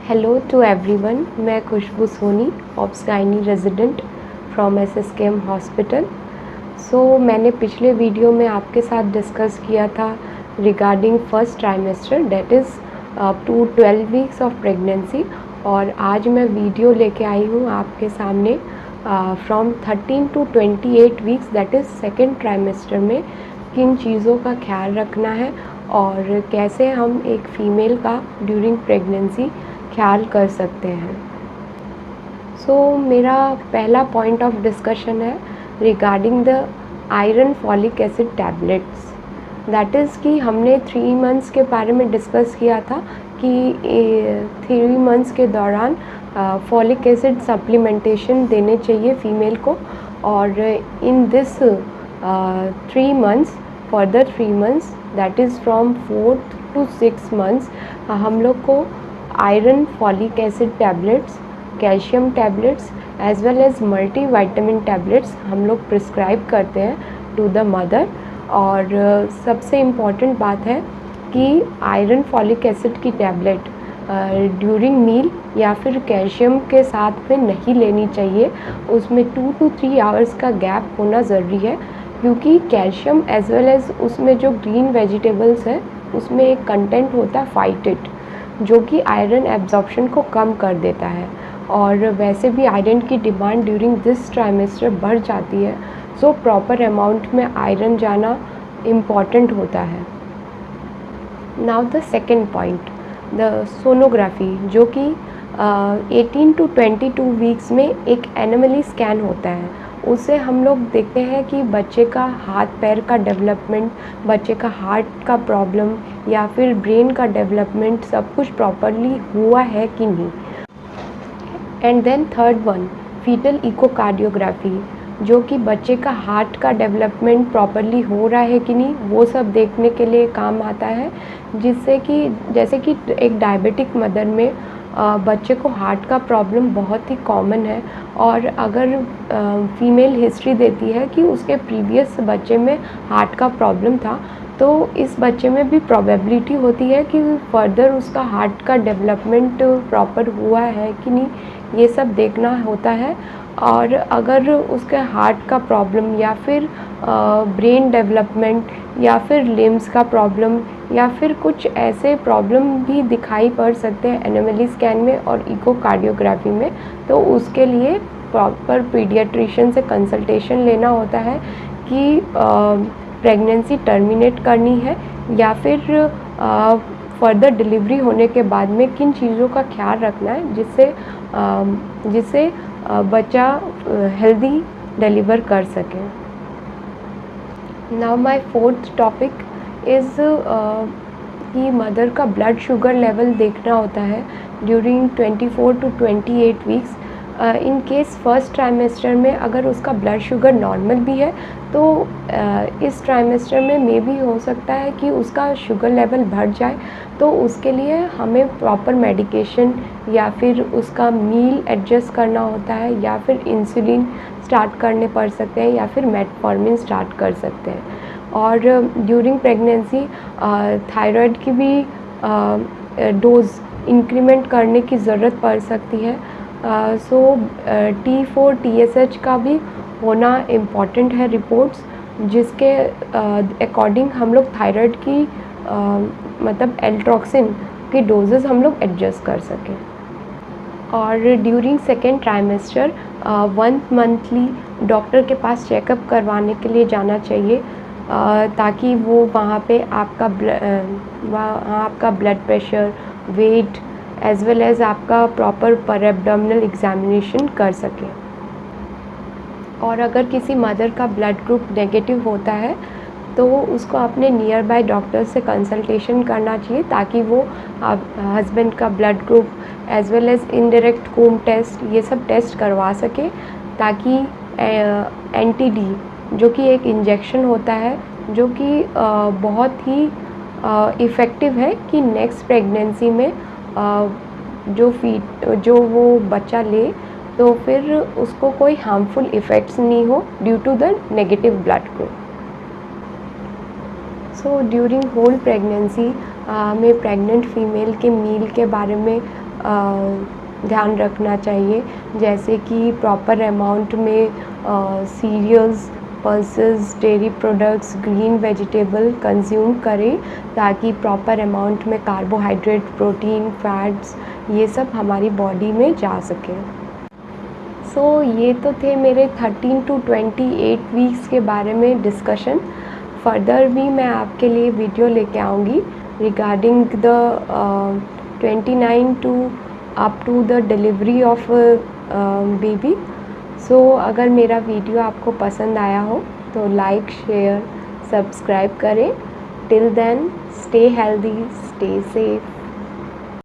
Hello to everyone, मैं Khushboo Soni, obs gynae resident from SSKM hospital. मैंने पिछले वीडियो में आपके साथ डिस्कस किया था regarding first trimester, that is up to 12 weeks of pregnancy. और आज मैं वीडियो लेके आई हूँ आपके सामने from 13 to 28 weeks, that is second trimester में किन चीज़ों का ख्याल रखना है और कैसे हम एक फ़ीमेल का ड्यूरिंग प्रेगनेंसी ख्याल कर सकते हैं। मेरा पहला पॉइंट ऑफ डिस्कशन है regarding the iron folic acid tablets. That is कि हमने 3 मंथ्स के बारे में डिस्कस किया था कि 3 मंथ्स के दौरान फॉलिक एसिड सप्लीमेंटेशन देने चाहिए फ़ीमेल को। और in this 3 months, further 3 months, that is from 4th to 6 months, हम लोग को iron folic acid tablets, calcium tablets as well as multi vitamin tablets हम लोग प्रिस्क्राइब करते हैं टू द मदर। और सबसे इम्पॉर्टेंट बात है कि आयरन फॉलिक एसिड की टैबलेट ड्यूरिंग मील या फिर कैल्शियम के साथ में नहीं लेनी चाहिए। उसमें 2 to 3 आवर्स का गैप होना ज़रूरी है, क्योंकि कैल्शियम एज वेल एज़ उसमें जो ग्रीन वेजिटेबल्स है उसमें एक कंटेंट होता है फाइटेट, जो कि आयरन एब्जॉर्प्शन को कम कर देता है। और वैसे भी आयरन की डिमांड ड्यूरिंग दिस ट्राइमेस्टर बढ़ जाती है, सो प्रॉपर अमाउंट में आयरन जाना इम्पॉर्टेंट होता है। Now the second point, the sonography, जो कि 18 to 22 वीक्स में एक एनोमली स्कैन होता है। उससे हम लोग देखते हैं कि बच्चे का हाथ पैर का डेवलपमेंट, बच्चे का हार्ट का प्रॉब्लम या फिर ब्रेन का डेवलपमेंट सब कुछ प्रॉपरली हुआ है कि नहीं। And then third one, fetal echocardiography, जो कि बच्चे का हार्ट का डेवलपमेंट प्रॉपरली हो रहा है कि नहीं, वो सब देखने के लिए काम आता है। जिससे कि जैसे कि एक डायबिटिक मदर में बच्चे को हार्ट का प्रॉब्लम बहुत ही कॉमन है, और अगर फीमेल हिस्ट्री देती है कि उसके प्रीवियस बच्चे में हार्ट का प्रॉब्लम था, तो इस बच्चे में भी प्रोबेबिलिटी होती है कि फर्दर उसका हार्ट का डेवलपमेंट प्रॉपर हुआ है कि नहीं, ये सब देखना होता है। और अगर उसके हार्ट का प्रॉब्लम या फिर ब्रेन डेवलपमेंट या फिर लिम्स का प्रॉब्लम या फिर कुछ ऐसे प्रॉब्लम भी दिखाई पड़ सकते हैं एनोमली स्कैन में और इकोकार्डियोग्राफी में, तो उसके लिए प्रॉपर पीडियाट्रिशियन से कंसल्टेशन लेना होता है कि प्रेगनेंसी टर्मिनेट करनी है या फिर फर्दर डिलीवरी होने के बाद में किन चीज़ों का ख्याल रखना है जिससे बच्चा हेल्दी डिलीवर कर सके। Now my fourth topic is कि मदर का ब्लड शुगर लेवल देखना होता है during 24 to 28 weeks. In case first trimester में अगर उसका ब्लड शुगर नॉर्मल भी है, तो इस ट्राइमेस्टर में मे भी हो सकता है कि उसका शुगर लेवल बढ़ जाए, तो उसके लिए हमें प्रॉपर मेडिकेशन या फिर उसका मील एडजस्ट करना होता है, या फिर इंसुलिन स्टार्ट करने पड़ सकते हैं, या फिर मेटफॉर्मिन स्टार्ट कर सकते हैं। और ड्यूरिंग प्रेगनेंसी थायराइड की भी डोज इंक्रीमेंट करने की ज़रूरत पड़ सकती है। T4 TSH का भी होना इम्पॉर्टेंट है रिपोर्ट्स, जिसके अकॉर्डिंग हम लोग थायराइड की मतलब एल्ट्रॉक्सिन की डोजेस हम लोग एडजस्ट कर सकें। और during second trimester 1 monthly doctor के पास चेकअप करवाने के लिए जाना चाहिए, ताकि वो वहाँ पे आपका blood pressure, weight as well as आपका प्रॉपर पर एब्डोमिनल एग्जामिनेशन कर सके। और अगर किसी मदर का ब्लड ग्रुप नेगेटिव होता है, तो उसको अपने नियर बाय डॉक्टर से कंसल्टेशन करना चाहिए, ताकि वो हस्बैंड का blood group as well as indirect Coombs test, ये सब टेस्ट करवा सके, ताकि NTD, जो कि एक इंजेक्शन होता है, जो कि बहुत ही इफ़ेक्टिव है कि नेक्स्ट प्रेगनेंसी में जो वो बच्चा ले, तो फिर उसको कोई हार्मफुल इफ़ेक्ट्स नहीं हो due to the negative blood group. During whole pregnancy में प्रेग्नेंट फीमेल के मील के बारे में ध्यान रखना चाहिए, जैसे कि प्रॉपर अमाउंट में cereals, pulses, dairy products, green vegetable consume करें, ताकि प्रॉपर अमाउंट में कार्बोहाइड्रेट, प्रोटीन, फैट्स ये सब हमारी बॉडी में जा सके। ये तो थे मेरे 13 to 28 वीक्स के बारे में डिस्कशन। फर्दर भी मैं आपके लिए वीडियो लेके आऊँगी regarding the 29 to up to the delivery of baby. अगर मेरा वीडियो आपको पसंद आया हो तो लाइक, शेयर, सब्सक्राइब करें। Till then, stay healthy, stay safe.